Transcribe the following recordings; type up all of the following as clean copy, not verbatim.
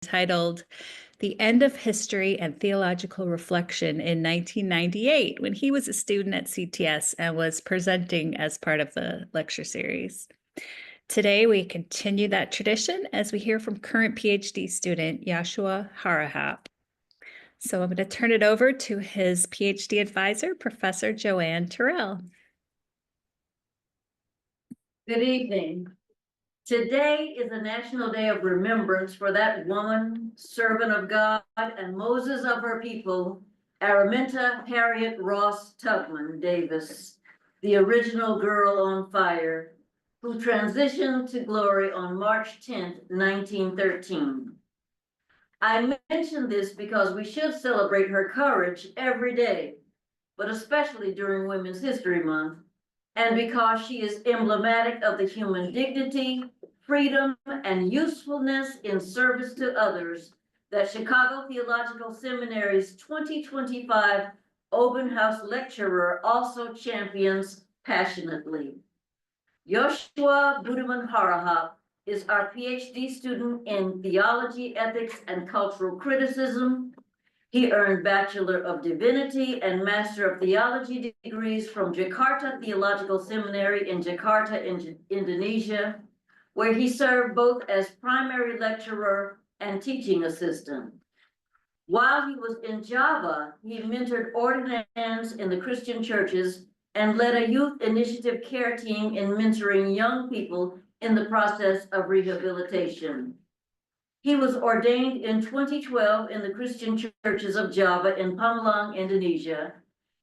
titled The End of History and Theological Reflection in 1998 when he was a student at CTS and was presenting as part of the lecture series. Today, we continue that tradition as we hear from current PhD student Yoshua Harahap. So I'm going to turn it over to his PhD advisor, Professor Joanne Terrell. Good evening. Today is a National Day of Remembrance for that woman, servant of God and Moses of her people, Araminta Harriet Ross Tubman Davis, the original girl on fire, who transitioned to glory on March 10, 1913. I mention this because we should celebrate her courage every day, but especially during Women's History Month, and because she is emblematic of the human dignity, freedom, and usefulness in service to others that Chicago Theological Seminary's 2025 Obenhaus Lecturer also champions passionately. Yoshua Harahap is our PhD student in Theology, Ethics, and Cultural Criticism. He earned Bachelor of Divinity and Master of Theology degrees from Jakarta Theological Seminary in Jakarta, Indonesia, where he served both as primary lecturer and teaching assistant. While he was in Java, he mentored ordinands in the Christian churches and led a youth initiative care team in mentoring young people in the process of rehabilitation. He was ordained in 2012 in the Christian churches of Java in Pamulang, Indonesia,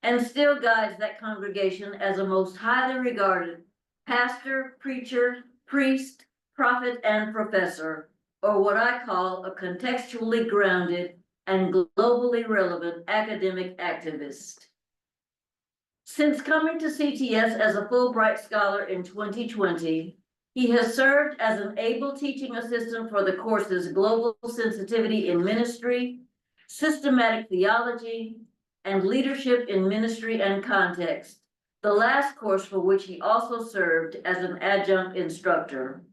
and still guides that congregation as a most highly regarded pastor, preacher, priest, prophet, and professor, or what I call a contextually grounded and globally relevant academic activist. Since coming to CTS as a Fulbright Scholar in 2020, he has served as an able teaching assistant for the courses Global Sensitivity in Ministry, Systematic Theology, and Leadership in Ministry and Context, the last course for which he also served as an adjunct instructor.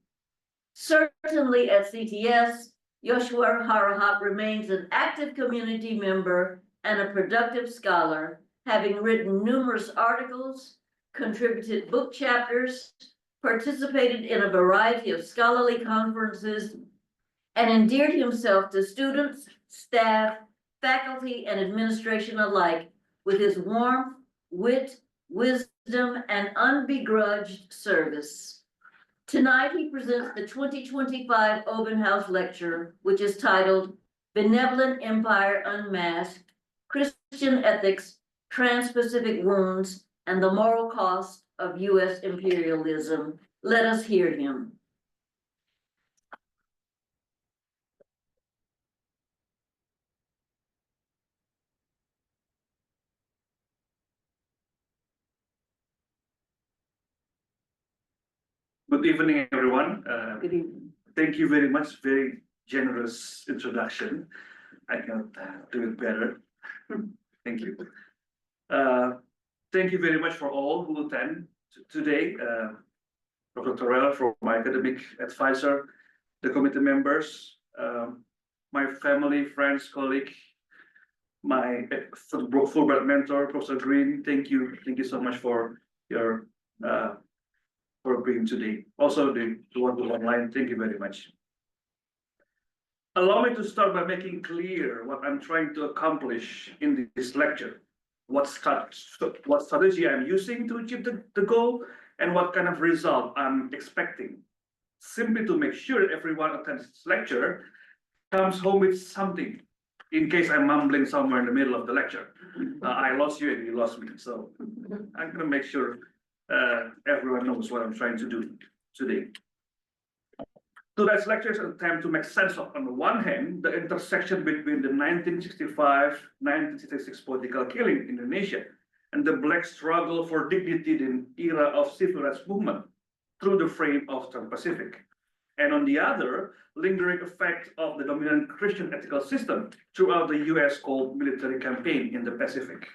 Certainly at CTS, Yoshua Harahap remains an active community member and a productive scholar, having written numerous articles, contributed book chapters, participated in a variety of scholarly conferences, and endeared himself to students, staff, faculty, and administration alike with his warmth, wit, wisdom, and unbegrudged service. Tonight, he presents the 2025 Obenhaus Lecture, which is titled Benevolent Empire Unmasked, Christian Ethics, Transpacific Wounds, and the Moral Cost of U.S. Imperialism. Let us hear him. Good evening, everyone. Good evening. Thank you very much. Very generous introduction. I cannot do it better. Thank you. Thank you very much for all who attend today. Dr. Terrell, for my academic advisor, the committee members, my family, friends, colleague, my Fulbright mentor, Professor Green. Thank you so much for your for being today. Also, the one who online, thank you very much. Allow me to start by making clear what I'm trying to accomplish in this lecture, what strategy I'm using to achieve the goal, and what kind of result I'm expecting, simply to make sure everyone attends this lecture comes home with something, in case I'm mumbling somewhere in the middle of the lecture. I lost you and you lost me, so I'm going to make sure everyone knows what I'm trying to do today. Today's lecture is an attempt to make sense of, on the one hand, the intersection between the 1965-1966 political killing in Indonesia and the Black struggle for dignity in the era of civil rights movement through the frame of Transpacific. And on the other, lingering effect of the dominant Christian ethical system throughout the US called military campaign in the Pacific.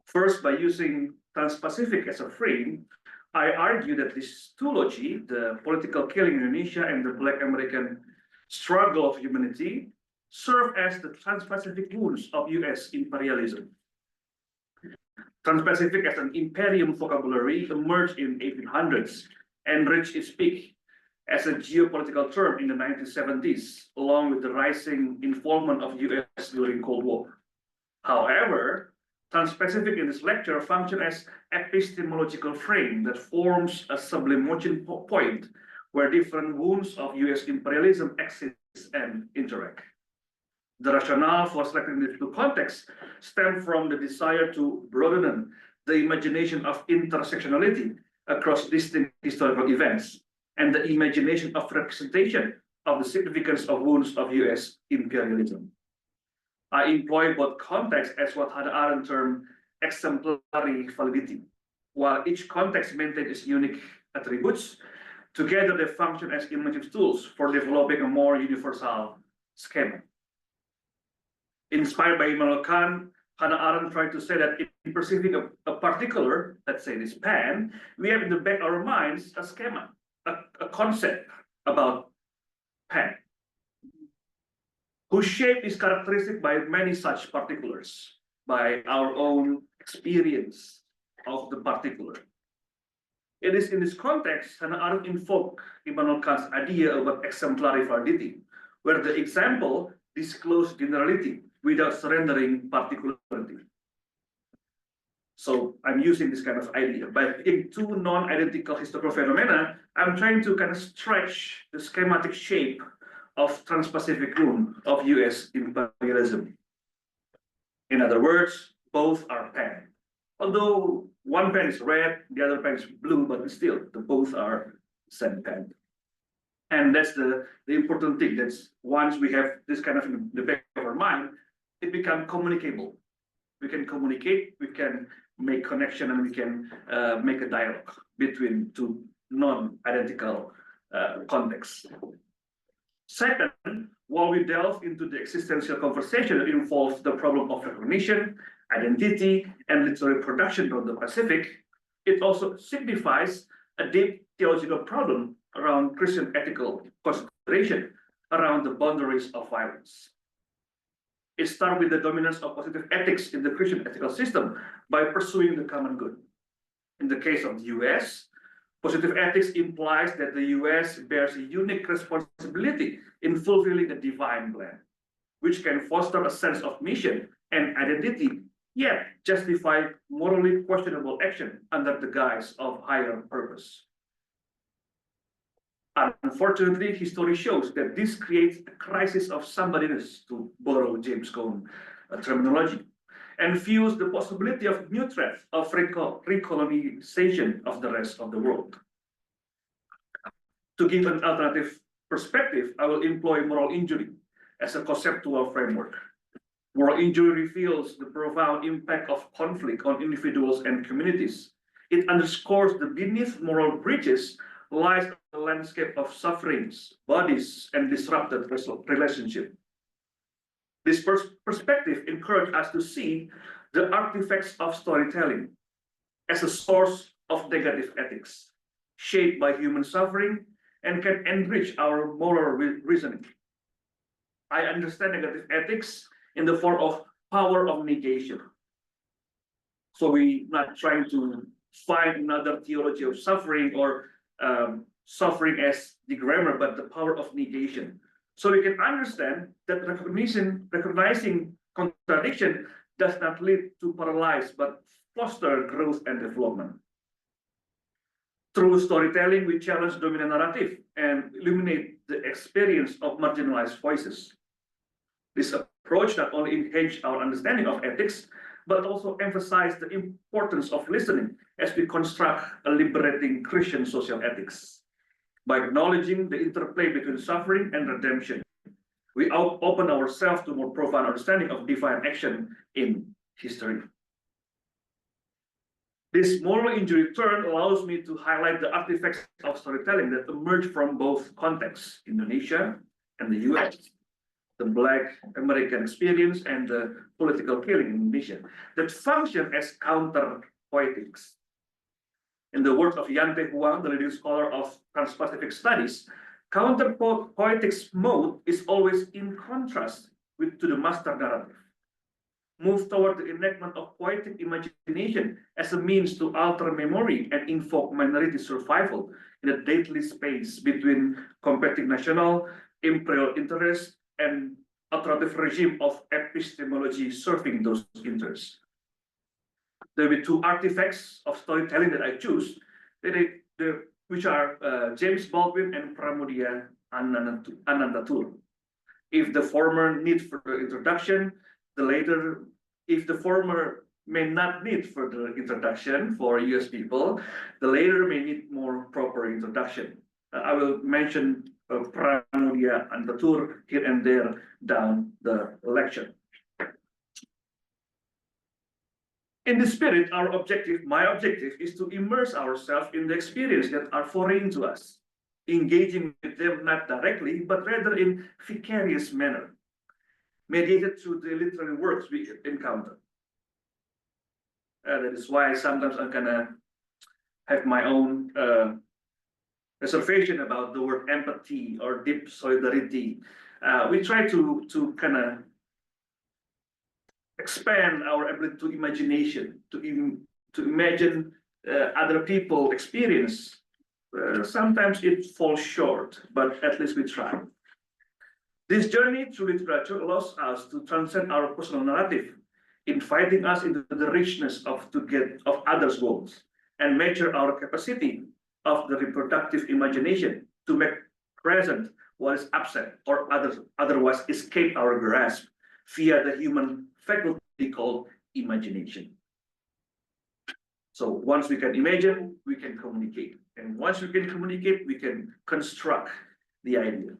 First, by using Transpacific as a frame, I argue that this two logy, the political killing in Indonesia and the Black American struggle of humanity, serve as the Transpacific Wounds of US imperialism. Transpacific as an imperium vocabulary emerged in 1800s and reached its peak as a geopolitical term in the 1970s, along with the rising involvement of US during Cold War. However, Transpacific in this lecture functions as epistemological frame that forms a sublimation point where different wounds of US imperialism exist and interact. The rationale for selecting these two contexts stem from the desire to broaden the imagination of intersectionality across distinct historical events and the imagination of representation of the significance of wounds of US imperialism. I employ both contexts as what Hannah Arendt termed exemplary validity. While each context maintains its unique attributes, together they function as imaging tools for developing a more universal schema. Inspired by Immanuel Kant, Hannah Arendt tried to say that in perceiving a particular, let's say this pen, we have in the back of our minds a schema, a concept about pen, whose shape is characteristic by many such particulars, by our own experience of the particular. It is in this context Hannah Arendt invoked Immanuel Kant's idea about exemplary validity, where the example discloses generality without surrendering particularity. So I'm using this kind of idea. By picking two non-identical historical phenomena, I'm trying to kind of stretch the schematic shape of Transpacific wound of US imperialism. In other words, both are pen. Although one pen is red, the other pen is blue, but still, the both are same pen. And that's the important thing. That's once we have this kind of in the back of our mind, it becomes communicable. We can communicate, we can make connection, and we can make a dialogue between two non-identical contexts. Second, while we delve into the existential conversation that involves the problem of recognition, identity, and literary production of the Pacific, it also signifies a deep theological problem around Christian ethical consideration around the boundaries of violence. It starts with the dominance of positive ethics in the Christian ethical system by pursuing the common good. In the case of the US, positive ethics implies that the US bears a unique responsibility in fulfilling a divine plan, which can foster a sense of mission and identity, yet justify morally questionable action under the guise of higher purpose. Unfortunately, history shows that this creates a crisis of somebodyness, to borrow James Cone's terminology, and fuels the possibility of new threats of recolonization of the rest of the world. To give an alternative perspective, I will employ moral injury as a conceptual framework. Moral injury reveals the profound impact of conflict on individuals and communities. It underscores the beneath moral breaches lies a landscape of sufferings, bodies, and disrupted relationship. This perspective encourages us to see the artifacts of storytelling as a source of negative ethics, shaped by human suffering and can enrich our moral reasoning. I understand negative ethics in the form of power of negation. So we're not trying to find another theology of suffering or suffering as the grammar, but the power of negation. So we can understand that recognizing contradiction does not lead to paralyze, but foster growth and development. Through storytelling, we challenge dominant narrative and illuminate the experience of marginalized voices. This approach not only enhances our understanding of ethics, but also emphasizes the importance of listening as we construct a liberating Christian social ethics. By acknowledging the interplay between suffering and redemption, we open ourselves to more profound understanding of divine action in history. This moral injury turn allows me to highlight the artifacts of storytelling that emerge from both contexts, Indonesia and the US, the Black American experience and the political killing in Indonesia, that function as counter-poetics. In the words of Yante Huang, the leading scholar of Transpacific studies, Counter-poetics mode is always in contrast to the master narrative. Move toward the enactment of poetic imagination as a means to alter memory and invoke minority survival in a deadly space between competing national, imperial interests and authoritative regime of epistemology serving those interests. There will be two artifacts of storytelling that I choose, which are James Baldwin and Pramudia Anandatur. If the former needs further introduction, the later, if the former may not need further introduction for US people, the later may need more proper introduction. I will mention Pramudia Anandatur here and there down the lecture. In this spirit, my objective is to immerse ourselves in the experience that are foreign to us, engaging with them not directly, but rather in vicarious manner, mediated through the literary works we encounter. That is why sometimes I'm gonna have my own reservation about the word empathy or deep solidarity. We try to kind of expand our ability to imagination, to imagine other people's experience. Sometimes it falls short, but at least we try. This journey through literature allows us to transcend our personal narrative, inviting us into the richness of others' goals and measure our capacity of the reproductive imagination to make present what is absent or otherwise escape our grasp via the human faculty called imagination. So once we can imagine, we can communicate. And once we can communicate, we can construct the idea.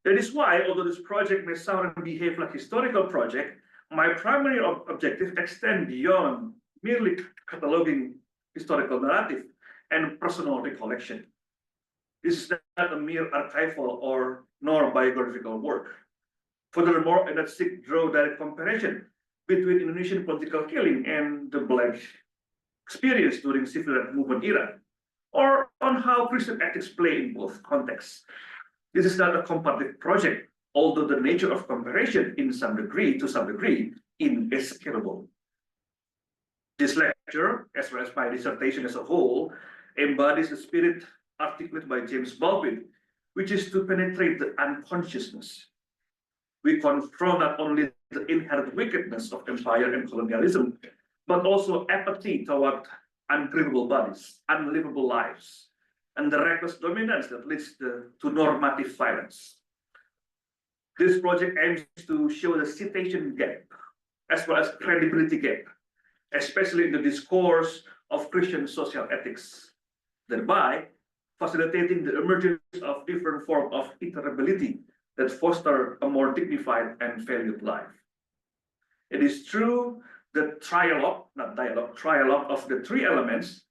That is why, although this project may sound and behave like a historical project, my primary objective extends beyond merely cataloging historical narrative and personal recollection. This is not a mere archival or nor biographical work. Furthermore, I not seek draw direct comparison between Indonesian political killing and the Black experience during civil rights movement era, or on how Christian ethics play in both contexts. This is not a comparative project, although the nature of comparison to some degree, inescapable. This lecture, as well as my dissertation as a whole, embodies the spirit articulated by James Baldwin, which is to penetrate the unconsciousness. We confront not only the inherent wickedness of empire and colonialism, but also apathy toward uncreatable bodies, unlivable lives, and the reckless dominance that leads to normative violence. This project aims to show the citation gap, as well as credibility gap, especially in the discourse of Christian social ethics, thereby facilitating the emergence of different forms of iterability that foster a more dignified and valued life. It is through the trialogue of the three elements: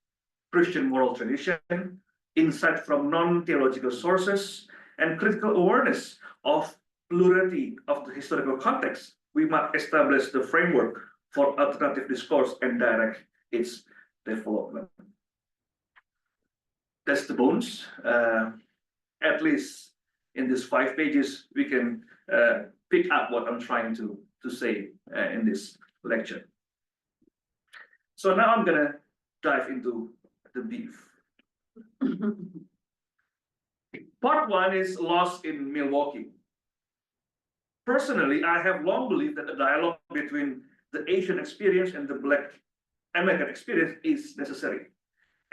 Christian moral tradition, insight from non-theological sources, and critical awareness of plurality of the historical context, we must establish the framework for alternative discourse and direct its development. That's the bones. At least in these 5 pages, we can pick up what I'm trying to say in this lecture. So now I'm gonna dive into the beef. Part 1 is lost in Milwaukee. Personally, I have long believed that a dialogue between the Asian experience and the Black American experience is necessary,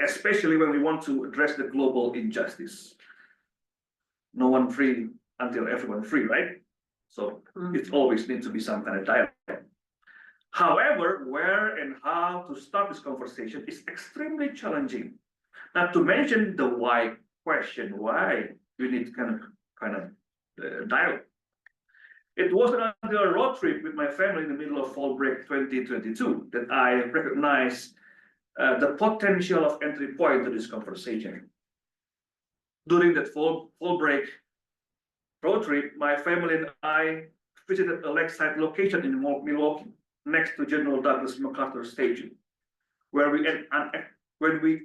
especially when we want to address the global injustice. No one free until everyone free, right? So it always needs to be some kind of dialogue. However, where and how to start this conversation is extremely challenging. Not to mention the why question, why we need kind of dialogue. It wasn't until a road trip with my family in the middle of fall break 2022 that I recognized the potential of entry point to this conversation. During that fall break road trip, my family and I visited a lakeside location in Milwaukee, next to General Douglas MacArthur Stadium, where we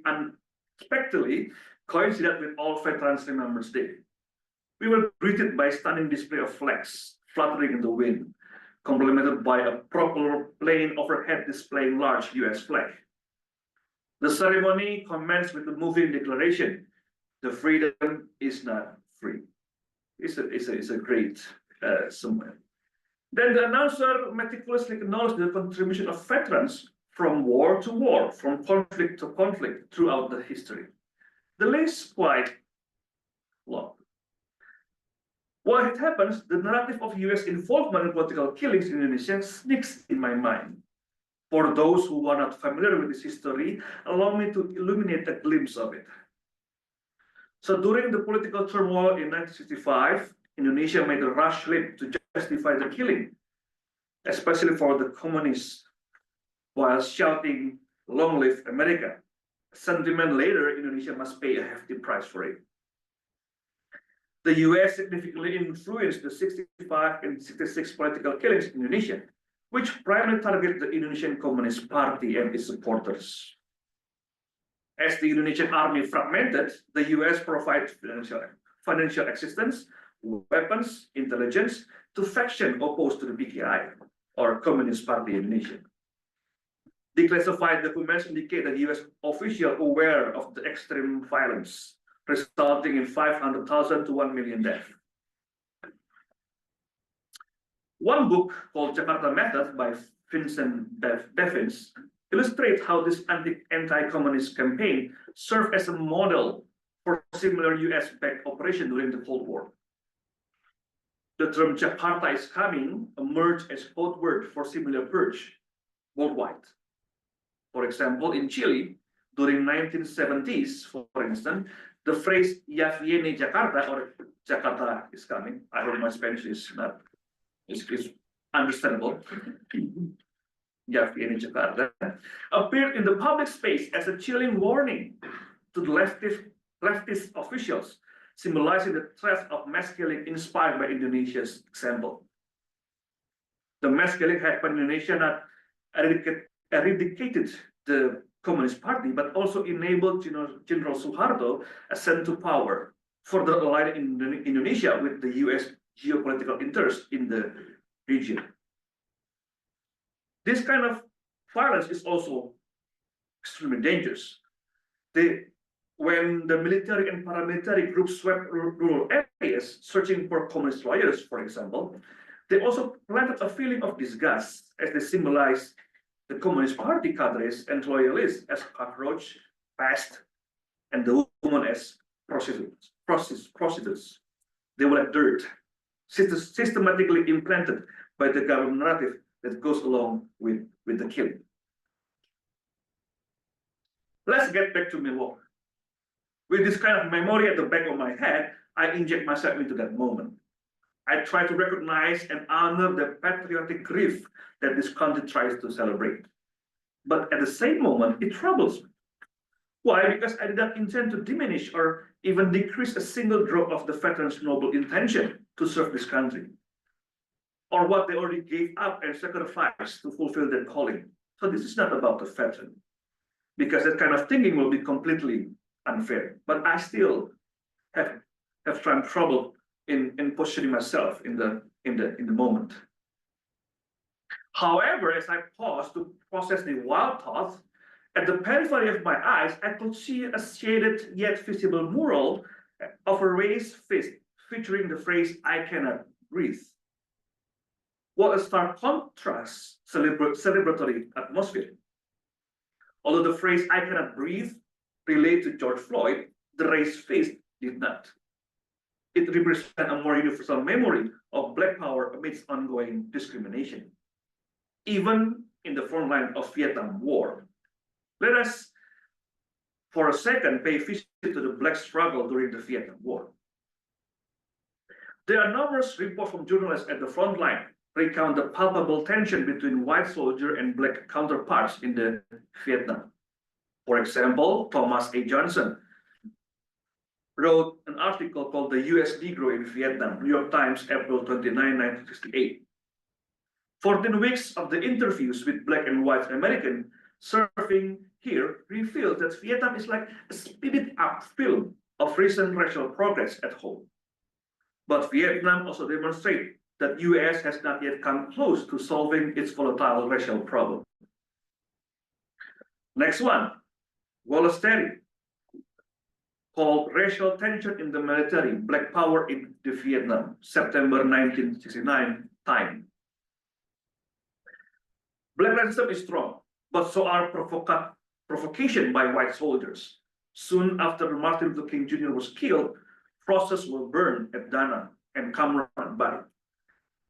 unexpectedly coincided with All Veterans Remembrance Day, We were greeted by a stunning display of flags fluttering in the wind, complemented by a proper plane overhead displaying large US flag. The ceremony commenced with the moving declaration, "The freedom is not free." It's a great summary. Then the announcer meticulously acknowledged the contribution of veterans from war to war, from conflict to conflict throughout the history. The list is quite long. While it happens, the narrative of US involvement in political killings in Indonesia sneaks in my mind. For those who are not familiar with this history, allow me to illuminate a glimpse of it. So during the political turmoil in 1965, Indonesia made a rash leap to justify the killing, especially for the communists, while shouting, "Long live America." A sentiment later, Indonesia must pay a hefty price for it. The US significantly influenced the 65 and 66 political killings in Indonesia, which primarily targeted the Indonesian Communist Party and its supporters. As the Indonesian army fragmented, the US provided financial assistance, weapons, intelligence to factions opposed to the PKI, or Communist Party Indonesia. Declassified documents indicate that US officials aware of the extreme violence, resulting in 500,000 to 1 million deaths. One book called Jakarta Method by Vincent Bevins illustrates how this anti-communist campaign served as a model for similar US-backed operation during the Cold War. The term Jakarta is coming emerged as code word for similar purge worldwide. For example, in Chile, during 1970s, for instance, the phrase "Ya viene Jakarta" or "Jakarta is coming." I hope my Spanish is understandable. "Ya viene Jakarta" appeared in the public space as a chilling warning to the leftist officials, symbolizing the threat of mass killing inspired by Indonesia's example. The mass killing happened in Indonesia not eradicated the Communist Party, but also enabled General Suharto ascend to power, further allied Indonesia with the US geopolitical interests in the region. This kind of violence is also extremely dangerous. When the military and paramilitary groups swept rural areas searching for communist lawyers, for example, they also planted a feeling of disgust as they symbolized the Communist Party cadres and loyalists as cockroach, pest, and the woman as prostitutes. They were like dirt, systematically implanted by the government narrative that goes along with the killing. Let's get back to Milwaukee. With this kind of memory at the back of my head, I inject myself into that moment. I try to recognize and honor the patriotic grief that this country tries to celebrate. But at the same moment, it troubles me. Why? Because I did not intend to diminish or even decrease a single drop of the veterans' noble intention to serve this country, or what they already gave up and sacrificed to fulfill their calling. So this is not about the veteran, because that kind of thinking will be completely unfair. But I still have some trouble in positioning myself in the moment. However, as I paused to process the wild thoughts, at the periphery of my eyes, I could see a shaded yet visible mural of a raised fist featuring the phrase "I cannot breathe." What a stark contrast, celebratory atmosphere. Although the phrase "I cannot breathe" related to George Floyd, the raised fist did not. It represents a more universal memory of Black power amidst ongoing discrimination, even in the front line of Vietnam War. Let us, for a second, pay visit to the Black struggle during the Vietnam War. There are numerous reports from journalists at the front line recount the palpable tension between white soldier and Black counterparts in the Vietnam. For example, Thomas A. Johnson wrote an article called "The U.S. Negro in Vietnam," New York Times, April 29, 1968. 14 weeks of the interviews with Black and white Americans serving here revealed that Vietnam is like a speeded up film of recent racial progress at home. But Vietnam also demonstrates that US has not yet come close to solving its volatile racial problem. Next one, Wallace Terry, called Racial Tension in the Military, Black Power in the Vietnam, September 1969, Time. Black racism is strong, but so are provocation by white soldiers. Soon after Martin Luther King Jr. was killed, crosses were burned at Da Nang and Cam Ranh Bay.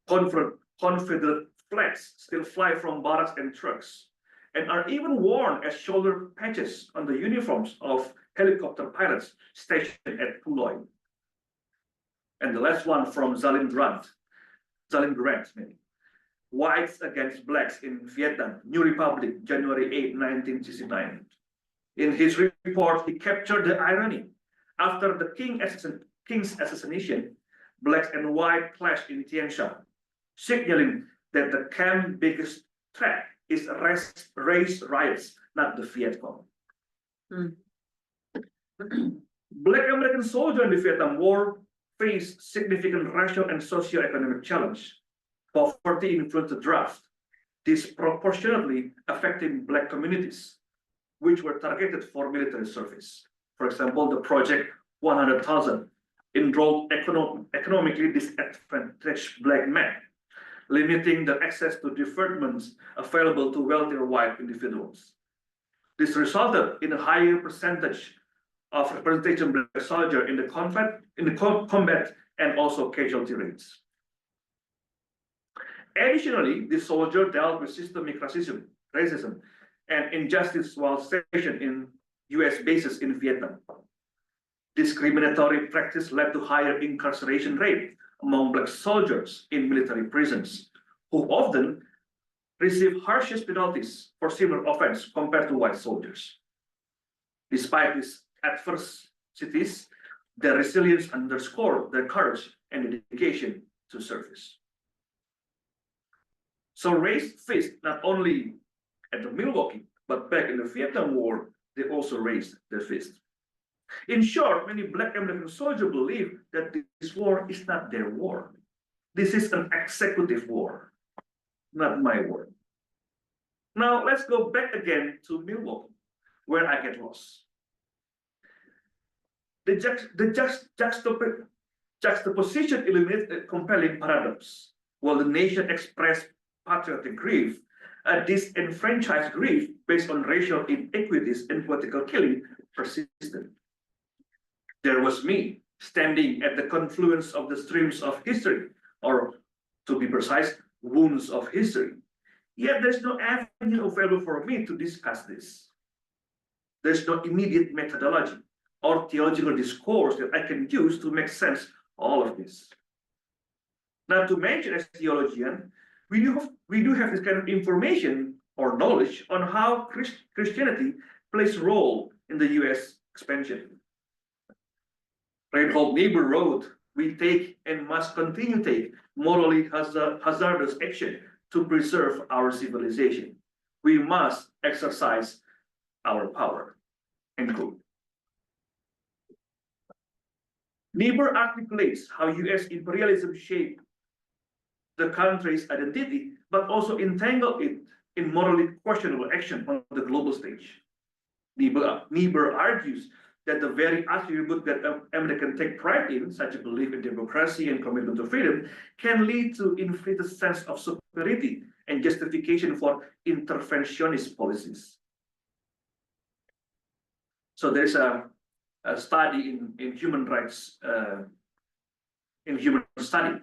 Confederate flags still fly from barracks and trucks, and are even worn as shoulder patches on the uniforms of helicopter pilots stationed at Puloy. And the last one from Zalin Grant, maybe. Whites Against Blacks in Vietnam, New Republic, January 8, 1969. In his report, he captured the irony. After the king's assassination, blacks and white clashed in Tien Shan, signaling that the camp's biggest threat is race riots, not the Viet Cong. Black American soldiers in the Vietnam War faced significant racial and socio-economic challenge. Poverty influenced the draft, disproportionately affecting Black communities, which were targeted for military service. For example, the Project 100,000 enrolled economically disadvantaged Black men, limiting the access to deferments available to wealthier white individuals. This resulted in a higher percentage of representation Black soldiers in the combat and also casualty rates. Additionally, the soldier dealt with systemic racism and injustice while stationed in US bases in Vietnam. Discriminatory practice led to higher incarceration rate among Black soldiers in military prisons, who often receive harshest penalties for similar offense compared to white soldiers. Despite these adversities, their resilience underscored their courage and dedication to service. So raised fist not only at the Milwaukee, but back in the Vietnam War, they also raised their fist. In short, many Black American soldiers believe that this war is not their war. This is an executive war, not my war. Now let's go back again to Milwaukee, where I get lost. The juxtaposition illuminates a compelling paradox. While the nation expressed patriotic grief, a disenfranchised grief based on racial inequities and political killing persisted. There was me, standing at the confluence of the streams of history, or to be precise, wounds of history. Yet there's no avenue available for me to discuss this. There's no immediate methodology or theological discourse that I can use to make sense of all of this. Not to mention, as theologian, we do have this kind of information or knowledge on how Christianity plays a role in the US expansion. Reinhold Niebuhr wrote, "We take and must continue to take morally hazardous action to preserve our civilization. We must exercise our power." End quote. Niebuhr articulates how US imperialism shaped the country's identity, but also entangled it in morally questionable action on the global stage. Niebuhr argues that the very attribute that Americans take pride in, such a belief in democracy and commitment to freedom, can lead to inflated sense of superiority and justification for interventionist policies. So there's a study in human rights, in human study.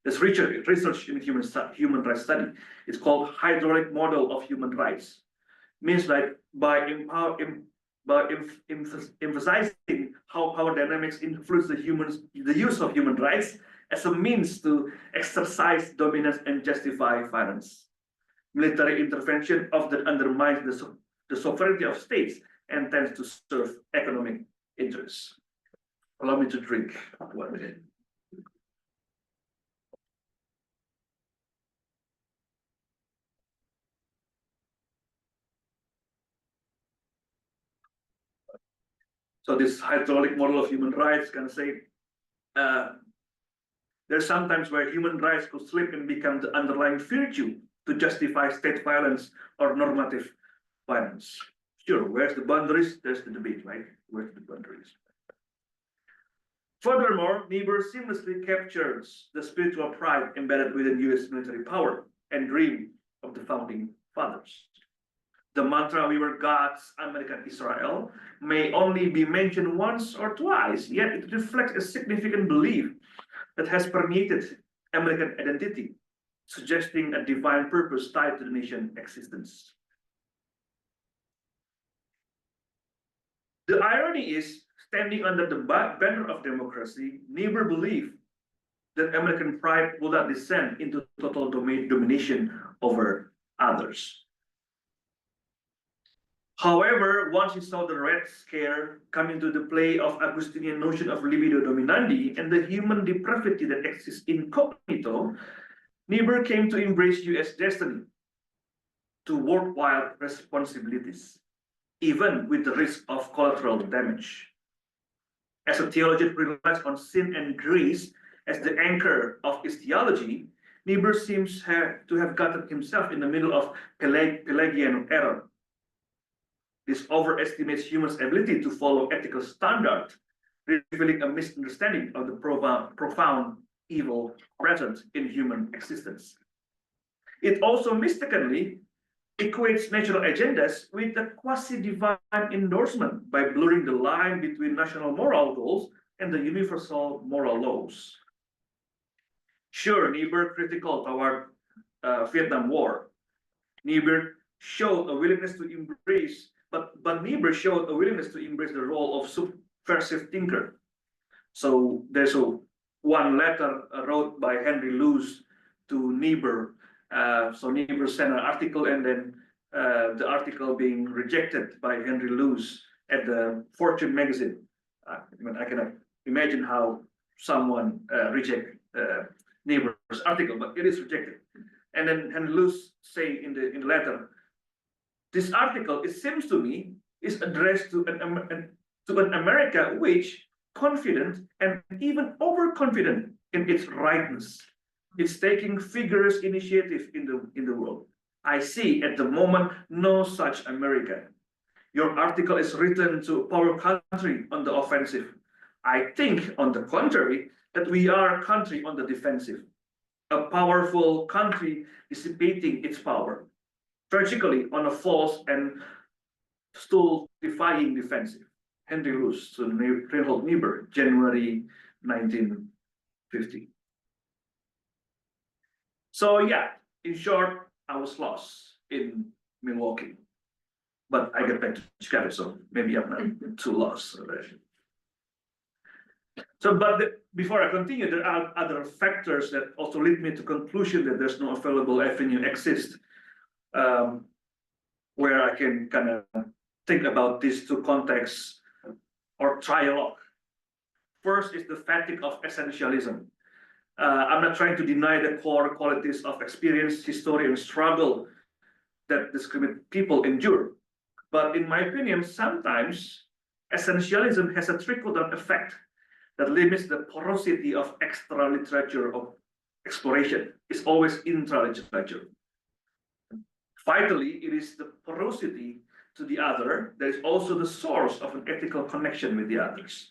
There's research in human rights study. It's called hydraulic model of human rights. Means like by emphasizing how power dynamics influence the use of human rights as a means to exercise dominance and justify violence. Military intervention often undermines the sovereignty of states and tends to serve economic interests. Allow me to drink 1 minute. So this hydraulic model of human rights can say There's sometimes where human rights could slip and become the underlying virtue to justify state violence or normative violence. Sure, where's the boundaries? There's the debate, right? Where's the boundaries? Furthermore, Niebuhr seamlessly captures the spiritual pride embedded within US military power and dream of the founding fathers. The mantra, "We were God's American Israel," may only be mentioned once or twice, yet it reflects a significant belief that has permeated American identity, suggesting a divine purpose tied to the nation's existence. The irony is, standing under the banner of democracy, Niebuhr believed that American pride would not descend into total domination over others. However, once he saw the Red Scare come into the play of Augustinian notion of libido dominandi and the human depravity that exists incognito, Niebuhr came to embrace US destiny to worldwide responsibilities, even with the risk of collateral damage. As a theologian who relies on sin and grace as the anchor of his theology, Niebuhr seems to have gotten himself in the middle of Pelagian error. This overestimates humans' ability to follow ethical standards, revealing a misunderstanding of the profound evil present in human existence. It also mistakenly equates natural agendas with a quasi-divine endorsement by blurring the line between national moral goals and the universal moral laws. Sure, Niebuhr critical toward Vietnam War. Niebuhr showed a willingness to embrace, but Niebuhr showed a willingness to embrace the role of subversive thinker. So there's one letter wrote by Henry Luce to Niebuhr. So Niebuhr sent an article, and then the article being rejected by Henry Luce at the Fortune magazine. I cannot imagine how someone reject Niebuhr's article, but it is rejected. And then Henry Luce say in the letter, this article, it seems to me, is addressed to an America which confident and even overconfident in its rightness. It's taking vigorous initiative in the world. I see at the moment no such America. Your article is written to a power country on the offensive. I think, on the contrary, that we are a country on the defensive, a powerful country dissipating its power, tragically on a false and stultifying defensive. Henry Luce to Reinhold Niebuhr, January 1950. So yeah, in short, I was lost in Milwaukee, but I get back to Chicago, so maybe I'm not too lost already. So, before I continue, there are other factors that also lead me to conclusion that there's no available avenue exist, where I can kind of think about these two contexts or trialogue. First is the fatigue of essentialism. I'm not trying to deny the core qualities of experience, history, and struggle that discriminate people endure. But in my opinion, sometimes essentialism has a trickle-down effect that limits the porosity of extra literature of exploration. It's always intra-literature. Vitally, it is the porosity to the other that is also the source of an ethical connection with the others.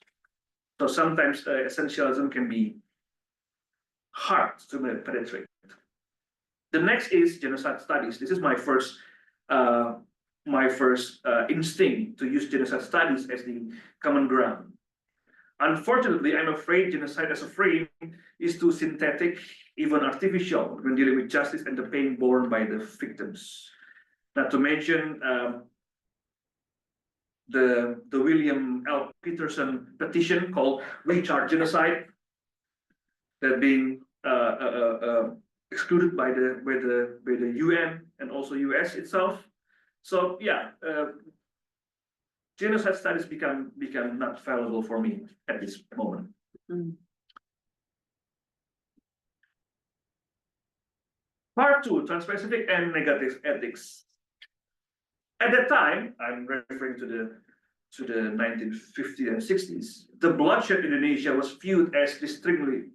So sometimes essentialism can be hard to penetrate. The next is genocide studies. This is my first instinct to use genocide studies as the common ground. Unfortunately, I'm afraid genocide as a frame is too synthetic, even artificial, when dealing with justice and the pain borne by the victims. Not to mention the William L. Peterson petition called "We Charge Genocide," that being excluded by the UN and also US itself. So yeah, genocide studies become not valuable for me at this moment. Part 2, Transpacific and Negative Ethics. At that time, I'm referring to the 1950s and 60s, the bloodshed in Indonesia was viewed as distinctly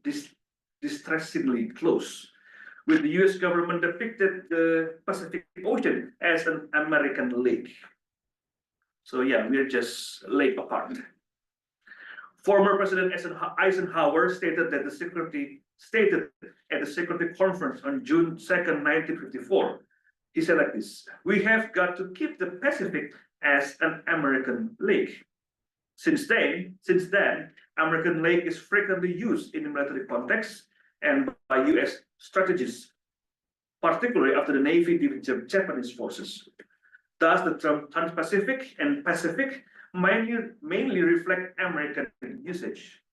distressingly close, with the US government depicted the Pacific Ocean as an American lake. So yeah, we're just a lake apart. Former President Eisenhower stated at the Security Conference on June 2nd, 1954. He said like this: "We have got to keep the Pacific as an American lake." Since then, American lake is frequently used in the military context and by US strategists, particularly after the Navy defeated Japanese forces. Thus, the term Transpacific and Pacific mainly reflect American usage.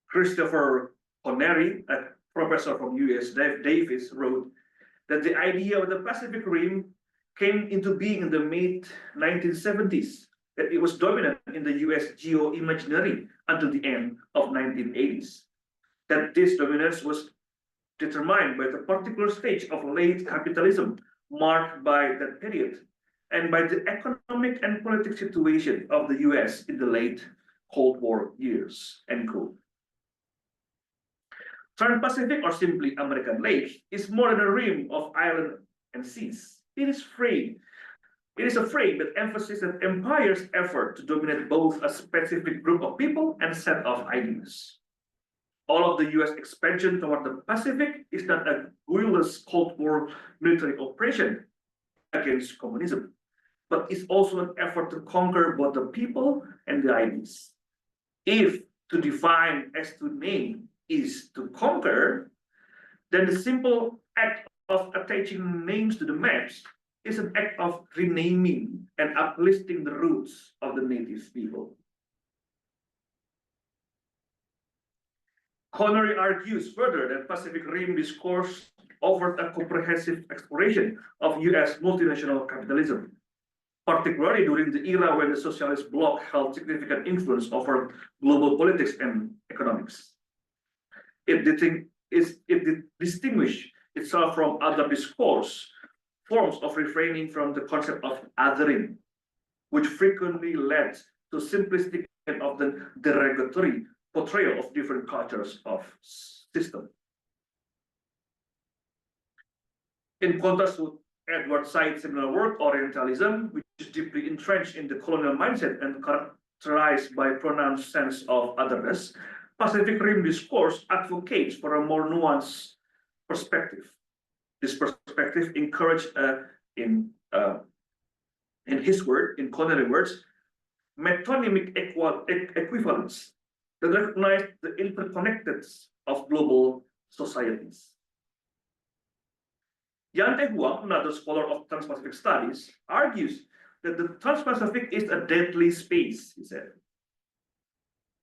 Christopher Connery, a professor from US Davis, wrote that the idea of the Pacific Rim came into being in the mid-1970s, that it was dominant in the US geo-imaginary until the end of 1980s. That this dominance was determined by the particular stage of late capitalism marked by that period, and by the economic and political situation of the US in the late Cold War years, end quote. Trans-Pacific, or simply American Lake, is more than a rim of island and seas. It is a frame that emphasizes an empire's effort to dominate both a specific group of people and set of ideas. All of the US expansion toward the Pacific is not a guerrillas Cold War military operation against communism, but it's also an effort to conquer both the people and the ideas. If to define as to name is to conquer, then the simple act of attaching names to the maps is an act of renaming and uplifting the roots of the native people. Connery argues further that Pacific Rim discourse offered a comprehensive exploration of US multinational capitalism, particularly during the era when the socialist bloc held significant influence over global politics and economics. It distinguished itself from other discourse forms of refraining from the concept of othering, which frequently led to simplistic and often derogatory portrayal of different cultures of system. In contrast to Edward Said's seminal work, Orientalism, which is deeply entrenched in the colonial mindset and characterized by a pronounced sense of otherness, Pacific Rim discourse advocates for a more nuanced perspective. This perspective encouraged, in Connery's words, metonymic equivalence that recognize the interconnectedness of global societies. Yan Te Huang, another scholar of Trans-Pacific studies, argues that the Trans-Pacific is a deadly space, he said.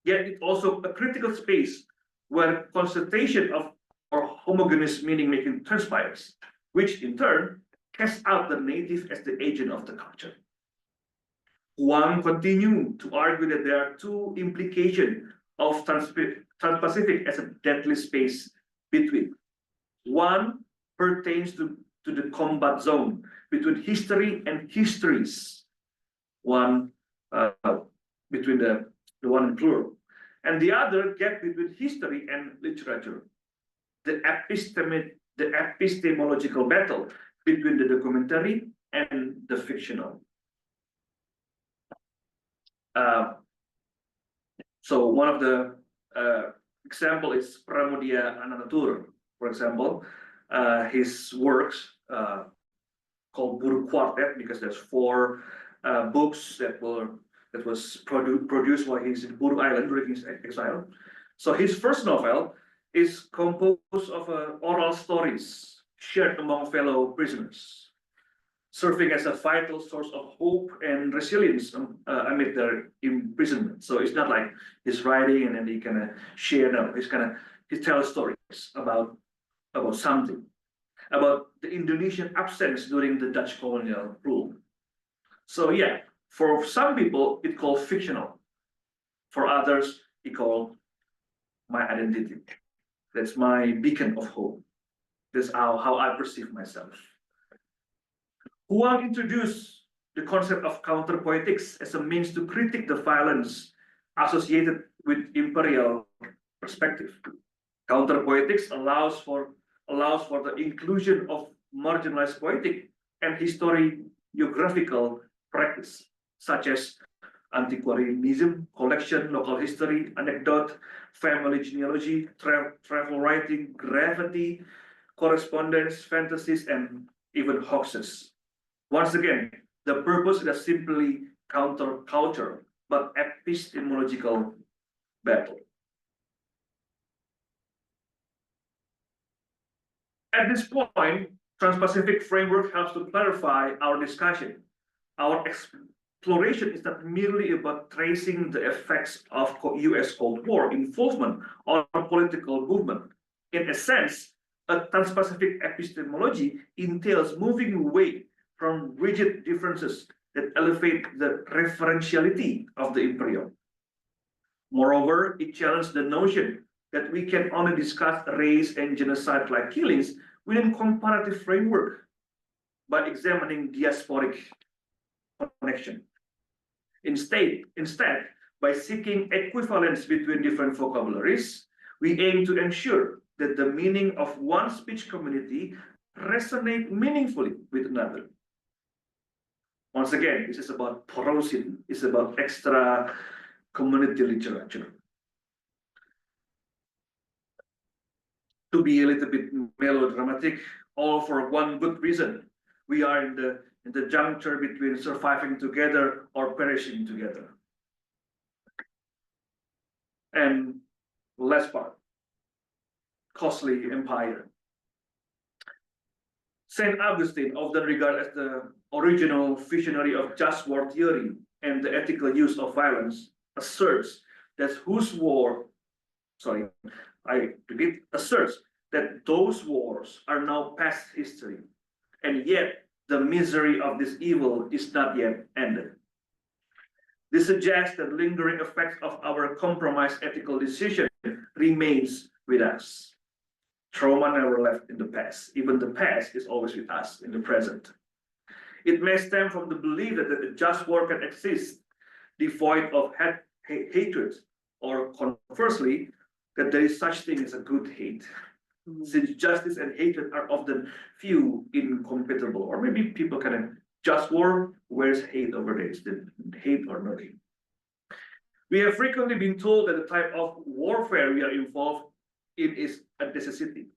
Yet it's also a critical space where concentration of or homogeneous meaning-making transpires, which in turn casts out the native as the agent of the culture. Huang continued to argue that there are two implications of Trans-Pacific as a deadly space between. One pertains to the combat zone between history and histories, one between the one in plural, and the other gap between history and literature, the epistemological battle between the documentary and the fictional. So one of the example is Pramudia Anandatur, for example. His works called Buru Quartet, because there's 4 books that was produced while he's in Buru Island during his exile. So his first novel is composed of oral stories shared among fellow prisoners, serving as a vital source of hope and resilience amid their imprisonment. So it's not like he's writing and then he kind of share. No, he tells stories about something, about the Indonesian absence during the Dutch colonial rule. So yeah, for some people it called fictional. For others, it called my identity. That's my beacon of hope. That's how I perceive myself. Huang introduced the concept of counterpoetics as a means to critique the violence associated with imperial perspective. Counterpoetics allows for the inclusion of marginalized poetic and historiographical practice, such as antiquarianism, collection, local history, anecdote, family genealogy, travel writing, graffiti, correspondence, fantasies, and even hoaxes. Once again, the purpose is simply counterculture, but epistemological battle. At this point, Transpacific framework helps to clarify our discussion. Our exploration is not merely about tracing the effects of US Cold War involvement on political movement. In a sense, a Transpacific epistemology entails moving away from rigid differences that elevate the referentiality of the imperium. Moreover, it challenges the notion that we can only discuss race and genocide-like killings within comparative framework by examining diasporic connection. Instead, by seeking equivalence between different vocabularies, we aim to ensure that the meaning of one speech community resonate meaningfully with another. Once again, this is about porosity, it's about extra community literature. To be a little bit melodramatic, all for one good reason. We are in the juncture between surviving together or perishing together. And last part, costly empire. Saint Augustine, often regarded as the original visionary of just war theory and the ethical use of violence, asserts that asserts that those wars are now past history, and yet the misery of this evil is not yet ended. This suggests that lingering effects of our compromised ethical decision remains with us. Trauma never left in the past. Even the past is always with us in the present. It may stem from the belief that a just war can exist devoid of hatred, or conversely, that there is such thing as a good hate. Since justice and hatred are often few incompatible, or maybe people kind of just war, where's hate over there? Is it hate or not hate? We have frequently been told that the type of warfare we are involved in is a necessity.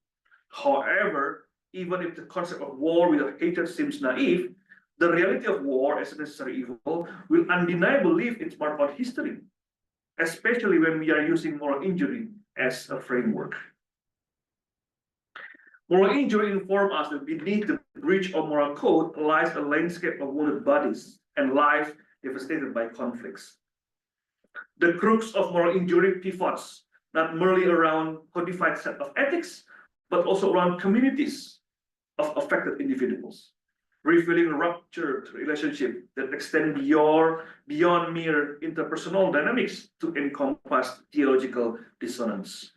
However, even if the concept of war with hatred seems naive, the reality of war as a necessary evil will undeniably leave its mark on history, especially when we are using moral injury as a framework. Moral injury informs us that beneath the breach of moral code lies a landscape of wounded bodies and lives devastated by conflicts. The crux of moral injury pivots not merely around codified set of ethics, but also around communities of affected individuals, revealing a ruptured relationship that extend beyond mere interpersonal dynamics to encompass theological dissonance.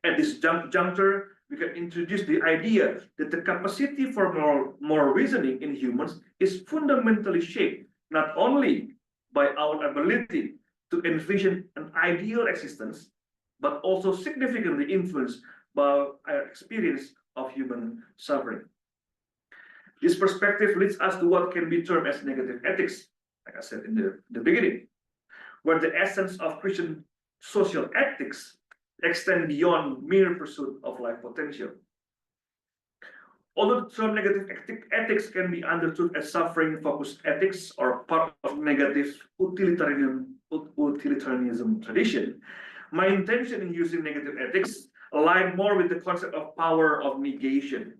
At this juncture, we can introduce the idea that the capacity for moral reasoning in humans is fundamentally shaped not only by our ability to envision an ideal existence, but also significantly influenced by our experience of human suffering. This perspective leads us to what can be termed as negative ethics, like I said in the beginning, where the essence of Christian social ethics extend beyond mere pursuit of life potential. Although the term negative ethics can be understood as suffering-focused ethics or part of negative utilitarianism tradition, my intention in using negative ethics align more with the concept of power of negation.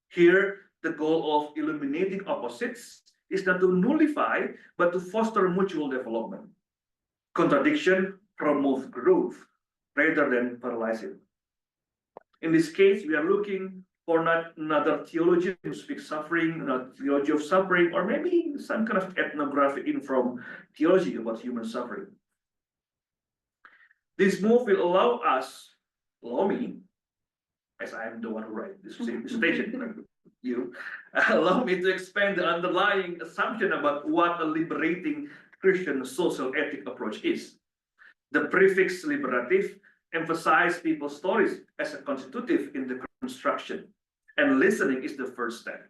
Here, the goal of illuminating opposites is not to nullify, but to foster mutual development. Contradiction promotes growth rather than paralyze it. In this case, we are looking for not another theology who speaks suffering, not theology of suffering, or maybe some kind of ethnographic from theology about human suffering. This move will allow me, as I am the one who writes this dissertation, allow me to expand the underlying assumption about what a liberating Christian social ethic approach is. The prefix liberative emphasize people's stories as a constitutive in the construction, and listening is the first step.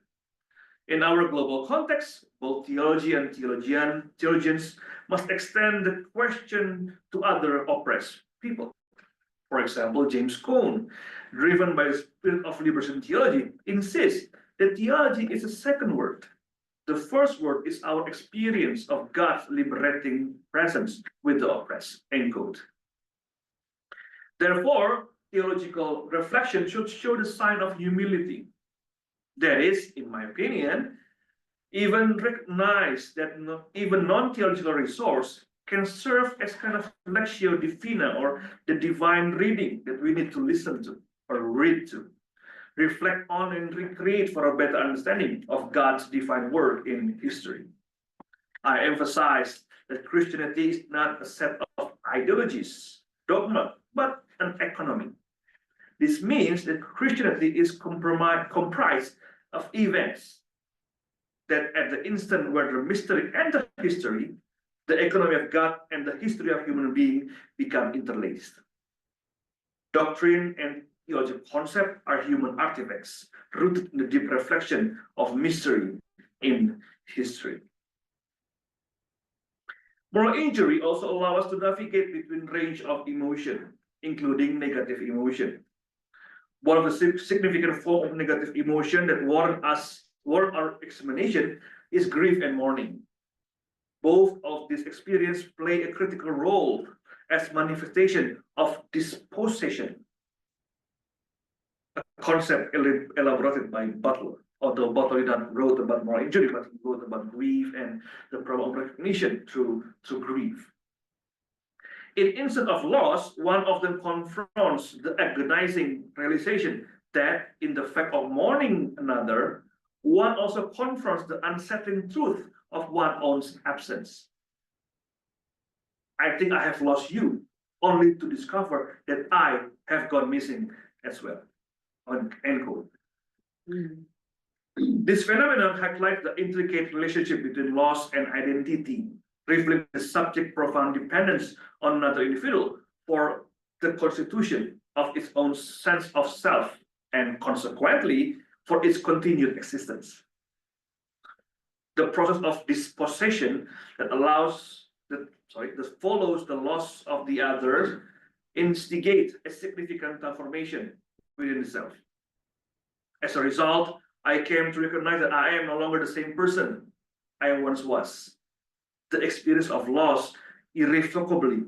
In our global context, both theology and theologians must extend the question to other oppressed people. For example, James Cone, driven by the spirit of liberation theology, insists that theology is a second word. The first word is our experience of God's liberating presence with the oppressed, end quote. Therefore, theological reflection should show the sign of humility. That is, in my opinion, even recognize that even non-theological resource can serve as kind of lectio divina, or the divine reading that we need to listen to or read to, reflect on and recreate for a better understanding of God's divine work in history. I emphasize that Christianity is not a set of ideologies, dogma, but an economy. This means that Christianity is comprised of events that at the instant where the mystery enters history, the economy of God and the history of human being become interlaced. Doctrine and theological concept are human artifacts rooted in the deep reflection of mystery in history. Moral injury also allows us to navigate between range of emotion, including negative emotion. One of the significant forms of negative emotion that warrant our examination is grief and mourning. Both of these experiences play a critical role as manifestation of dispossession, a concept elaborated by Butler. Although Butler did not wrote about moral injury, but he wrote about grief and the problem of recognition through grief. In instance of loss, one of them confronts the agonizing realization that in the fact of mourning another, one also confronts the unsettling truth of one's own absence. I think I have lost you, only to discover that I have gone missing as well. End quote. This phenomenon highlights the intricate relationship between loss and identity, reflecting the subject's profound dependence on another individual for the constitution of its own sense of self, and consequently for its continued existence. The process of dispossession that follows the loss of the other instigates a significant transformation within the self. As a result, I came to recognize that I am no longer the same person I once was. The experience of loss irrevocably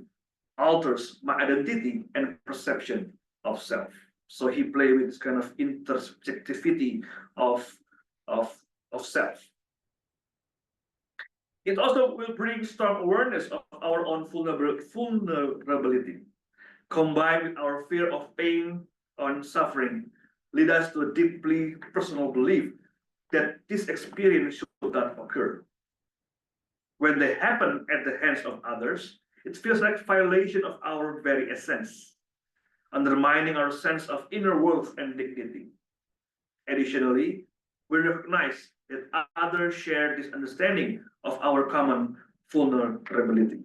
alters my identity and perception of self. So he played with this kind of intersubjectivity of self. It also will bring strong awareness of our own vulnerability, combined with our fear of pain and suffering, lead us to a deeply personal belief that this experience should not occur. When they happen at the hands of others, it feels like violation of our very essence, undermining our sense of inner worth and dignity. Additionally, we recognize that others share this understanding of our common vulnerability.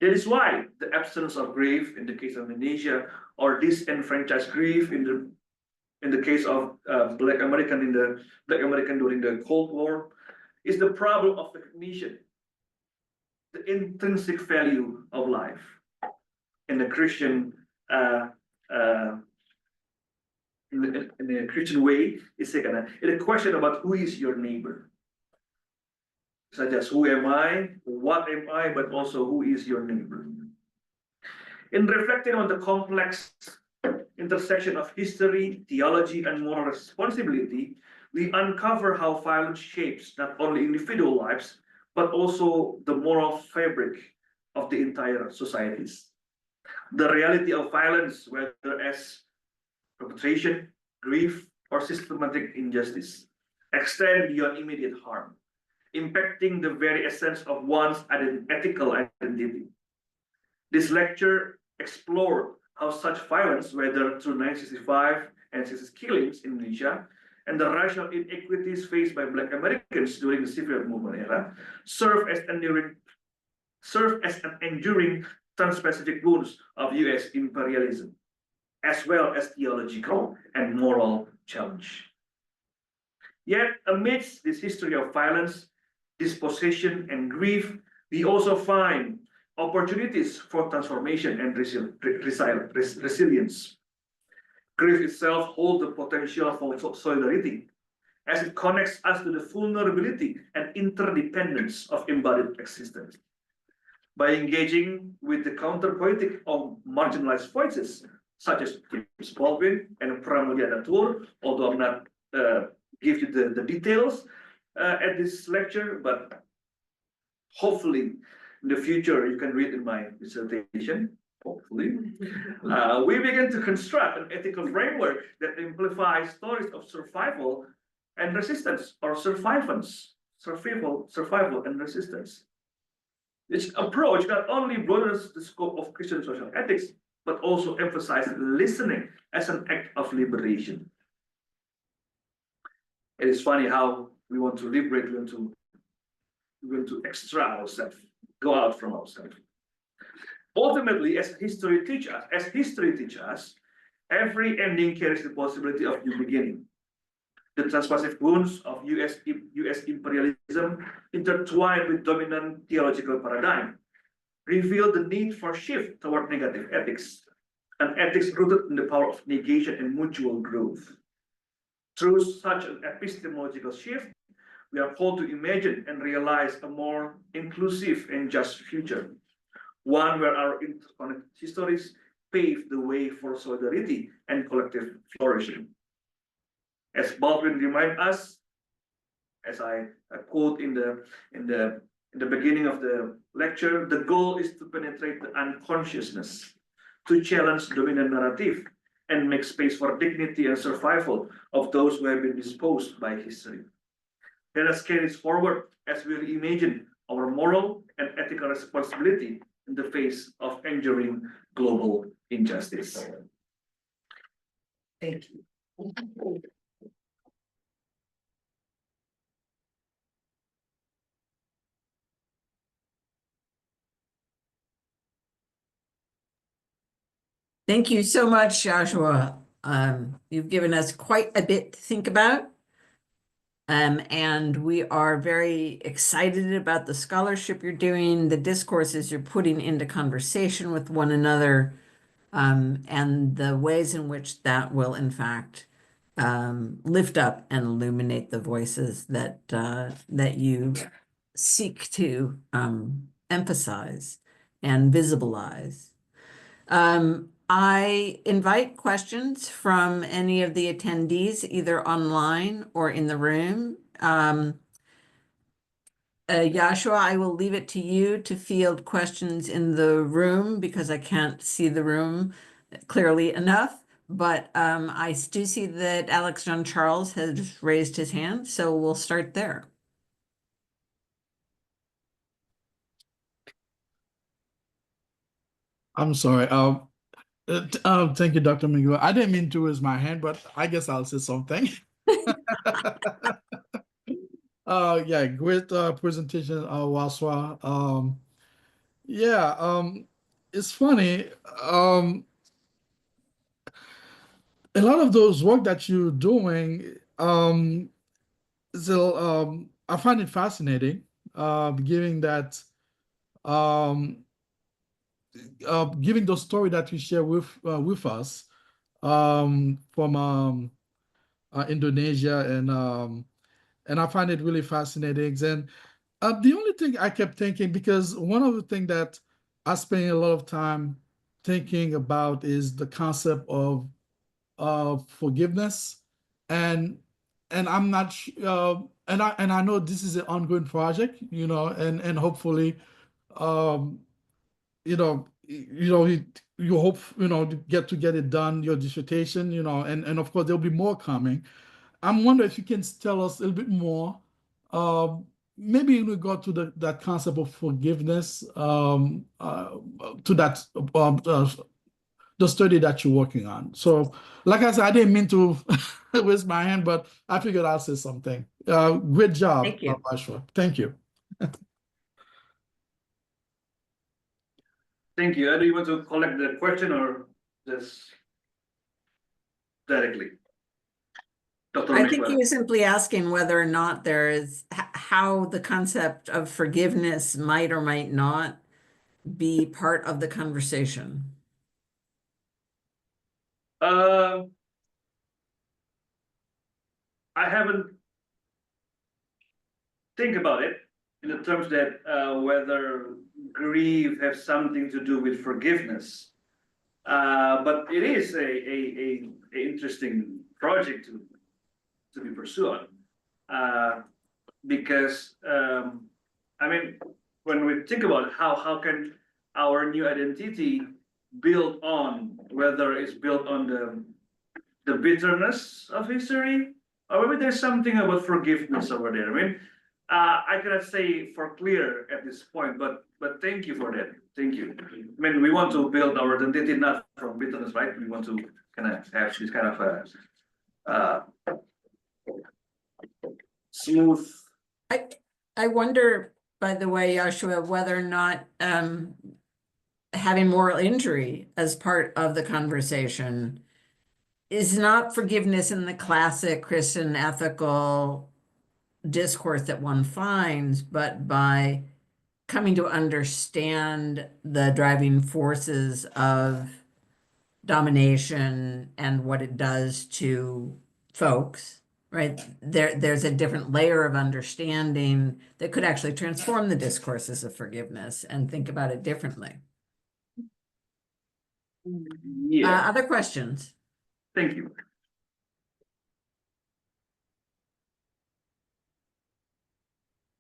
That is why the absence of grief in the case of Indonesia, or disenfranchised grief in the case of Black American during the Cold War, is the problem of recognition, the intrinsic value of life. In the Christian in a Christian way, it's a question about who is your neighbor. Such as who am I, what am I, but also who is your neighbor. In reflecting on the complex intersection of history, theology, and moral responsibility, we uncover how violence shapes not only individual lives, but also the moral fabric of the entire societies. The reality of violence, whether as perpetration, grief, or systematic injustice, extend beyond immediate harm, impacting the very essence of one's ethical identity. This lecture explored how such violence, whether through 1965 and 1966 killings in Indonesia, and the racial inequities faced by Black Americans during the civil movement era, serve as an enduring Transpacific Wounds of US Imperialism, as well as theological and moral challenge. Yet, amidst this history of violence, dispossession, and grief, we also find opportunities for transformation and resilience. Grief itself holds the potential for solidarity, as it connects us to the vulnerability and interdependence of embodied existence. By engaging with the counterpoetic of marginalized voices, such as James Baldwin and Pramudia Datur, although I'm not give you the details at this lecture, but hopefully in the future you can read in my dissertation. Hopefully, we begin to construct an ethical framework that amplifies stories of survival and resistance, or survival and resistance. This approach not only broadens the scope of Christian social ethics, but also emphasizes listening as an act of liberation. It is funny how we want to liberate, we want to extra ourselves, go out from ourselves. Ultimately, as history teaches us, every ending carries the possibility of new beginning. The Transpacific wounds of US imperialism, intertwined with dominant theological paradigm, reveal the need for shift toward negative ethics, an ethics rooted in the power of negation and mutual growth. Through such an epistemological shift, we are called to imagine and realize a more inclusive and just future, one where our interconnected histories pave the way for solidarity and collective flourishing. As Baldwin reminds us, as I quote in the beginning of the lecture, the goal is to penetrate the unconsciousness, to challenge the dominant narrative, and make space for dignity and survival of those who have been disposed by history. Let us carry this forward as we reimagine our moral and ethical responsibility in the face of enduring global injustice. Thank you. Thank you so much, Joshua. You've given us quite a bit to think about. And we are very excited about the scholarship you're doing, the discourses you're putting into conversation with one another, and the ways in which that will, in fact, lift up and illuminate the voices that you seek to emphasize and visibilize. I invite questions from any of the attendees, either online or in the room. Yoshua, I will leave it to you to field questions in the room because I can't see the room clearly enough. But I do see that Alex John Charles has raised his hand, so we'll start there. I'm sorry. Thank you, Dr. Miguel. I didn't mean to raise my hand, but I guess I'll say something. Yeah, great presentation, Waswa. It's funny. A lot of those work that you're doing, I find it fascinating, given that giving the story that you share with us from Indonesia, and I find it really fascinating. And the only thing I kept thinking, because one of the things that I spend a lot of time thinking about is the concept of forgiveness, and I'm not and I know this is an ongoing project, and hopefully you hope to get it done, your dissertation, and of course there'll be more coming. I'm wondering if you can tell us a little bit more, maybe in regard to that concept of forgiveness, to that the study that you're working on. So, like I said, I didn't mean to raise my hand, but I figured I'll say something. Great job, Thank you. Joshua. Thank you. Thank you. Do you want to collect the question or just directly? Dr. I think he Mikwa. was simply asking whether or not there is how the concept of forgiveness might or might not be part of the conversation. I haven't think about it in the terms that whether grief has something to do with forgiveness. But it is a interesting project to be pursued. Because I mean, when we think about how can our new identity build on, whether it's built on the bitterness of history, or maybe there's something about forgiveness over there. I mean, I cannot say for clear at this point, but thank you for that. Thank you. I mean, we want to build our identity not from bitterness, right? We want to kind of have this kind of smooth. I wonder, by the way, Yoshua, whether or not having moral injury as part of the conversation is not forgiveness in the classic Christian ethical discourse that one finds, but by coming to understand the driving forces of domination and what it does to folks, right? There's a different layer of understanding that could actually transform the discourses of forgiveness and think about it differently. Yeah. Other questions? Thank you.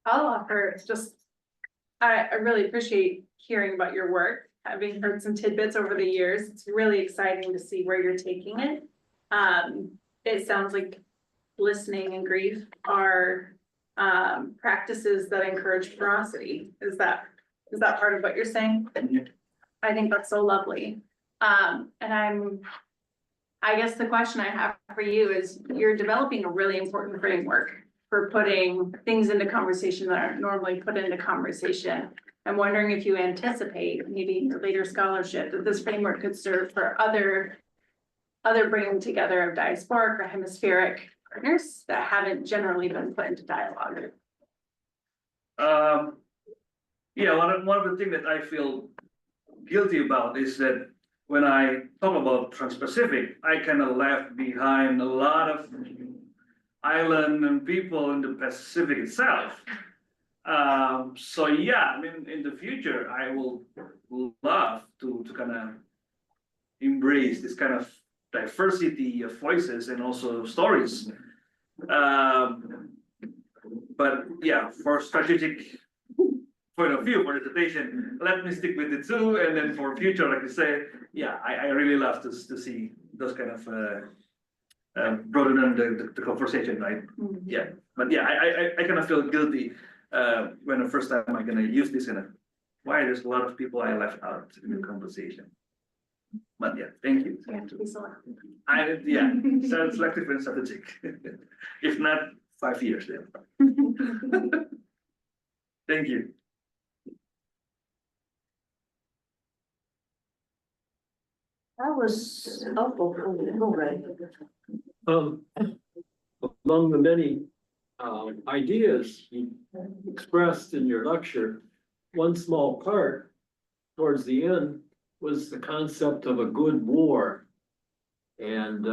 I'll offer, it's just, I really appreciate hearing about your work, having heard some tidbits over the years. It's really exciting to see where you're taking it. It sounds like listening and grief are practices that encourage generosity. Is that part of what you're saying? Yeah. I think that's so lovely. And I guess the question I have for you is, you're developing a really important framework for putting things into conversation that aren't normally put into conversation. I'm wondering if you anticipate, maybe in your later scholarship, that this framework could serve for other bringing together of diasporic or hemispheric partners that haven't generally been put into dialogue. Yeah, one of the things that I feel guilty about is that when I talk about Transpacific, I kind of left behind a lot of island and people in the Pacific itself. So yeah, I mean, in the future, I will love to kind of embrace this kind of diversity of voices and also stories. But yeah, for strategic point of view for dissertation, let me stick with the two, and then for future, like you say, yeah, I really love to see those kind of broaden the conversation, right? Mm-hmm. Yeah, but yeah, I kind of feel guilty when the first time I'm gonna use this kind of why there's a lot of people I left out in the conversation. But yeah, thank you. Yeah, to be selective. Yeah, selective and strategic. If not 5 years then. Thank you. That was, right. Among the many ideas you expressed in your lecture, one small part towards the end was the concept of a good war. And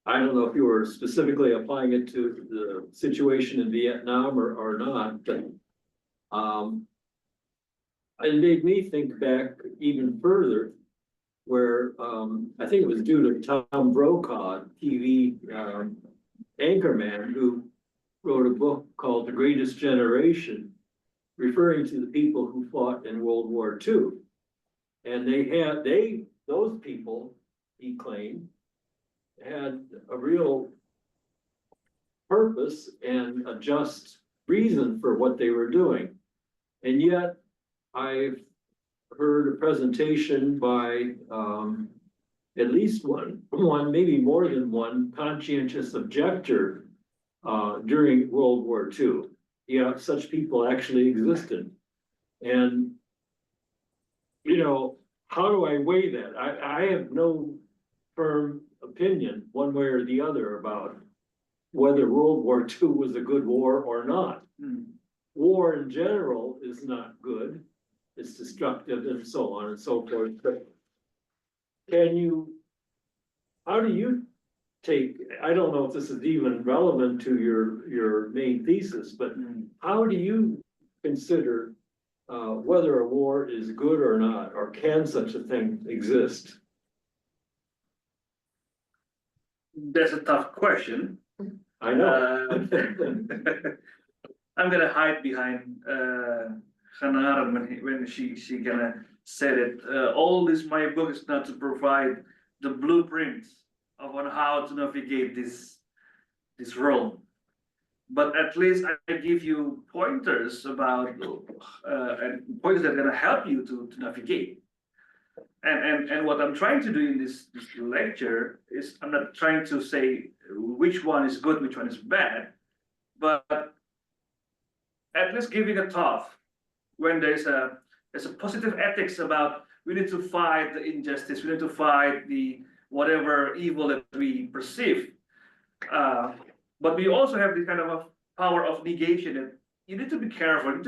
I don't know if you were specifically applying it to the situation in Vietnam or not, but it made me think back even further, where I think it was due to Tom Brokaw, TV anchorman, who wrote a book called The Greatest Generation, referring to the people who fought in World War II. And those people, he claimed, had a real purpose and a just reason for what they were doing. And yet I've heard a presentation by at least one, maybe more than one conscientious objector during World War II. Yeah, such people actually existed. And you know, how do I weigh that? I have no firm opinion one way or the other about whether World War II was a good war or not. War in general is not good. It's destructive and so on and so forth, but how do you take, I don't know if this is even relevant to your main thesis, but how do you consider whether a war is good or not, or can such a thing exist? That's a tough question. I know. I'm gonna hide behind Hannah when she gonna said it. All this my book is not to provide the blueprint of on how to navigate this world, but at least I give you pointers about and pointers that are gonna help you to navigate. And what I'm trying to do in this lecture is I'm not trying to say which one is good, which one is bad, but at least giving a thought when there's a positive ethics about we need to fight the injustice, we need to fight the whatever evil that we perceive. But we also have this kind of a power of negation that you need to be careful, you need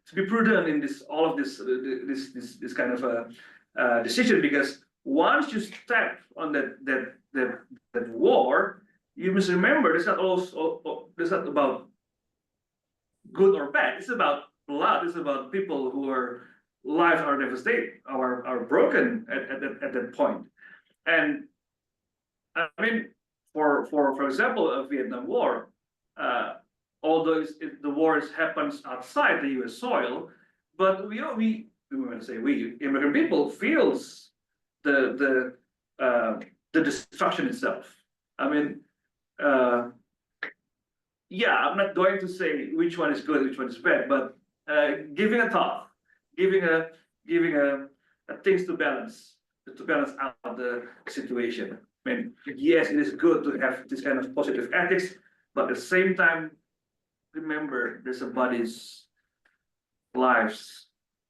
to be prudent in all of this kind of a decision, because once you step on that war, you must remember it's not about good or bad. It's about blood. It's about people who are lives are devastated, are broken at that point. And I mean, for example, a Vietnam War, although the war happens outside the U.S. soil, but we want to say we American people feels the destruction itself. I mean, yeah, I'm not going to say which one is good, which one is bad, but giving a thought, giving a things to balance out the situation. I mean, yes, it is good to have this kind of positive ethics, but at the same time, remember there's somebody's lives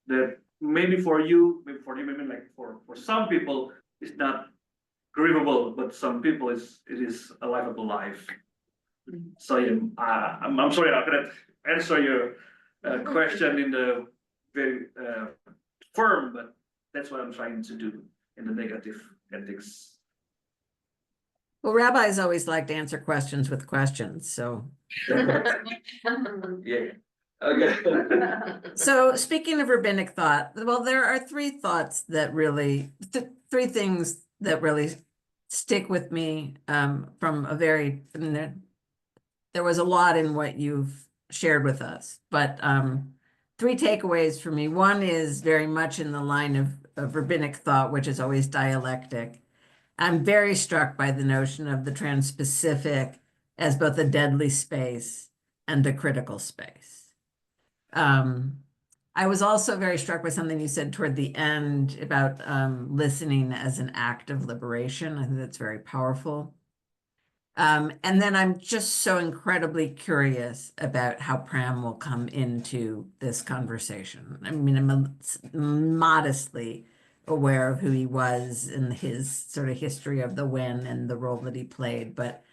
that maybe for you, maybe like for some people, it's not grievable, but some people it is a livable life. So yeah, I'm sorry I cannot answer your question in the very firm, but that's what I'm trying to do in the negative ethics. Well, rabbis always like to answer questions with questions, so. Yeah. Okay. So speaking of rabbinic thought, well, there are three thoughts that really, three things that really stick with me from a very, I mean, there was a lot in what you've shared with us, but three takeaways for me. One is very much in the line of rabbinic thought, which is always dialectic. I'm very struck by the notion of the Transpacific as both a deadly space and a critical space. I was also very struck by something you said toward the end about listening as an act of liberation. I think that's very powerful. And then I'm just so incredibly curious about how Pram will come into this conversation. I mean, I'm modestly aware of who he was and his sort of history of the win and the role that he played, but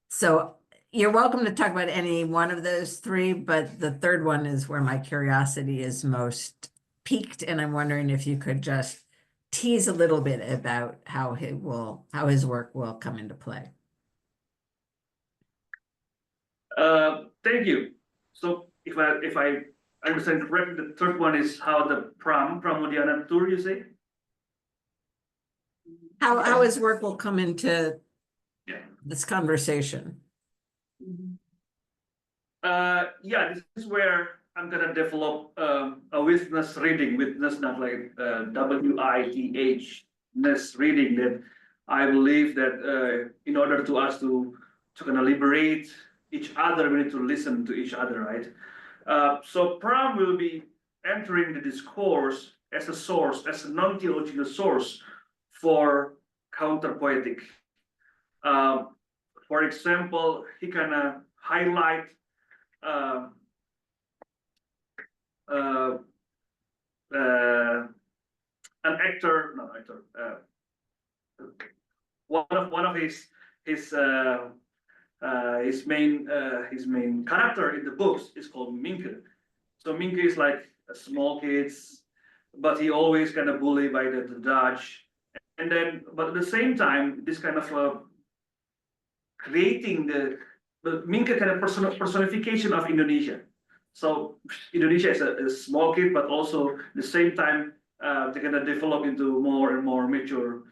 so you're welcome to talk about any one of those three, but the third one is where my curiosity is most piqued, and I'm wondering if you could just tease a little bit about how his work will come into play. Thank you. So if I understand correctly, the third one is how the Pramodhyana tour, you say? How his work will come into this conversation. Yeah, this is where I'm gonna develop a witness reading, witness not like WITH-ness reading, that I believe that in order to us to kind of liberate each other, we need to listen to each other, right? So Pram will be entering the discourse as a source, as a non-theological source for counter-poetic. For example, he can highlight an actor, not actor, one of his main character in the books is called Minke. So Minke is like a small kids, but he always kind of bullied by the Dutch, and then but at the same time this kind of creating the Minke kind of personification of Indonesia. So Indonesia is a small kid, but also at the same time they're gonna develop into more and more mature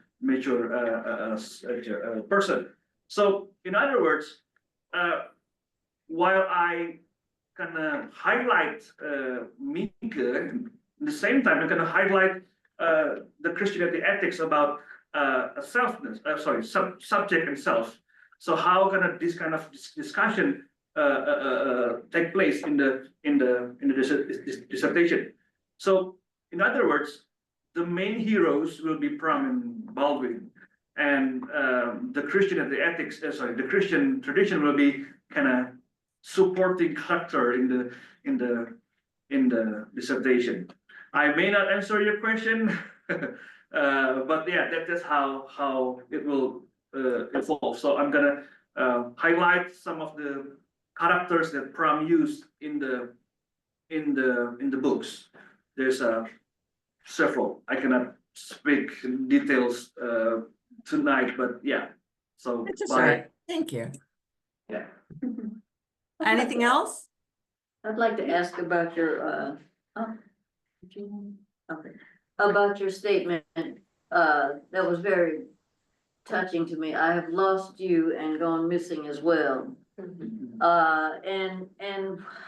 person. So in other words, while I kind of highlight Minke, at the same time I'm gonna highlight the Christianity ethics about selfness, subject and self. So how can this kind of discussion take place in the dissertation? So in other words, the main heroes will be Pram and Baldwin, and the Christianity ethics, the Christian tradition will be kind of supporting character in the dissertation. I may not answer your question, but yeah, that's how it will evolve. So I'm gonna highlight some of the characters that Pram used in the books. There's several. I cannot speak details tonight, but yeah. So That's all right. Thank you. Yeah. Anything else? I'd like to ask about your, about your statement, that was very touching to me. I have lost you and gone missing as well. And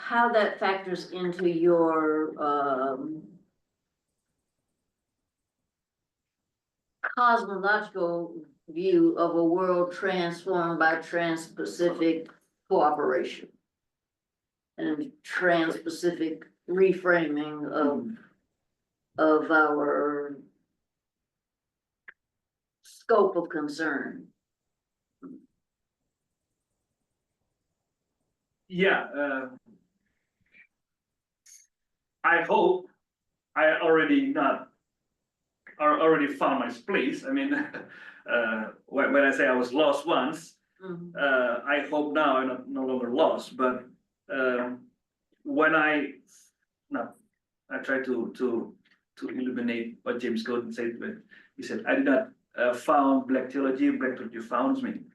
how that factors into your, cosmological view of a world transformed by Transpacific cooperation and Transpacific reframing of our scope of concern. Yeah, I hope I already found my place. I mean, when I say I was lost once, I hope now I'm no longer lost. But when I try to illuminate what James Gordon said. When he said, "I did not found Black theology. Black theology found me."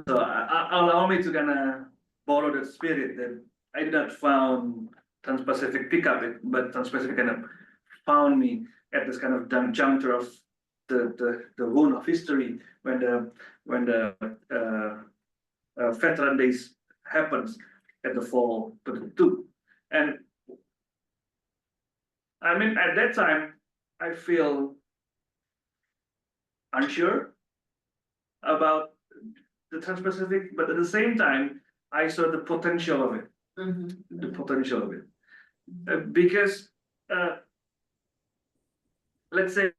So allow me to kind of borrow that spirit that I did not found Transpacific pick up it, but Transpacific kind of found me at this kind of juncture of the wound of history when the veteran days happens at the fall 22. And I mean, at that time, I feel unsure about the Transpacific, but at the same time, I saw the potential of it. The potential of it. Because let's say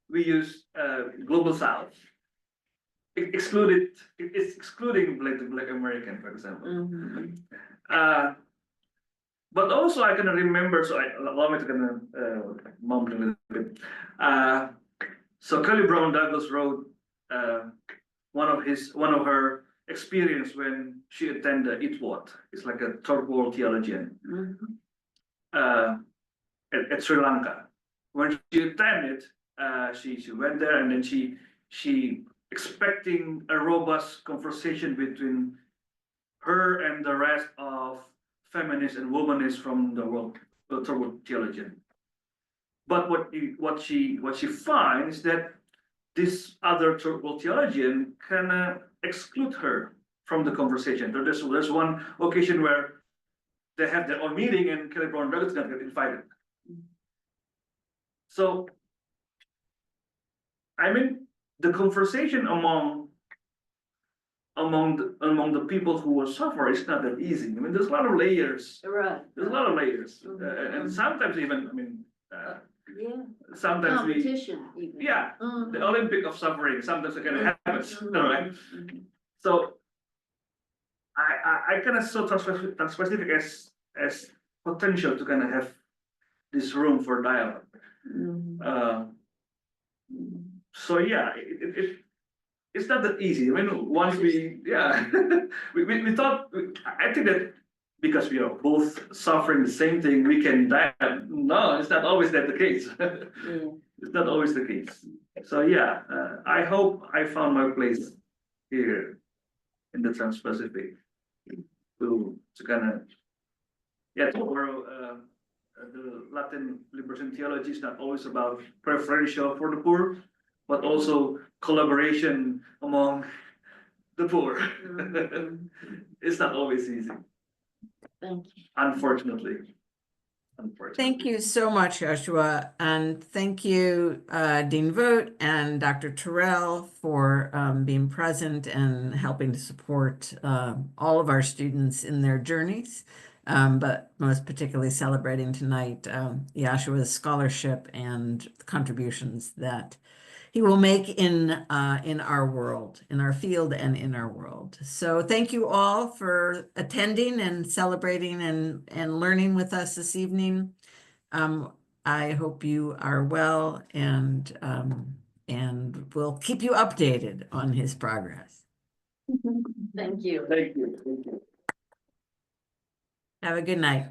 we use Global South. It's excluding Black American, for example. But also I can remember, so allow me to kind of mumble a little bit. So Kelly Brown Douglas wrote one of her experience when she attended ITWAT. It's like a third world theologian at Sri Lanka. When she attended, she went there, and then she expecting a robust conversation between her and the rest of feminists and womanists from the third world theologian. But what she finds is that this other third world theologian can exclude her from the conversation. There's one occasion where they have their own meeting and Kelly Brown Douglas not get invited. So, I mean, the conversation among the people who will suffer is not that easy. I mean, there's a lot of layers. Right. There's a lot of layers, and sometimes even, I mean, sometimes competition even. the Olympic of suffering. Sometimes it can happen, right? So, I kind of saw Transpacific as potential to kind of have this room for dialogue. So yeah, it's not that easy. I mean, once we we thought, I think that because we are both suffering the same thing, we can die. No, it's not always that the case. It's not always the case. So yeah, I hope I found my place here in the Trans-Pacific to kind of tomorrow. The Latin liberation theology is not always about preferential for the poor, but also collaboration among the poor. It's not always easy. Thank you. Unfortunately. Thank you so much, Yoshua, and thank you, Dean Vogt and Dr. Terrell for being present and helping to support all of our students in their journeys, but most particularly celebrating tonight Yoshua's scholarship and the contributions that he will make in our world, in our field and in our world. So thank you all for attending and celebrating and learning with us this evening. I hope you are well and we'll keep you updated on his progress. Thank you. Thank you. Thank you. Have a good night.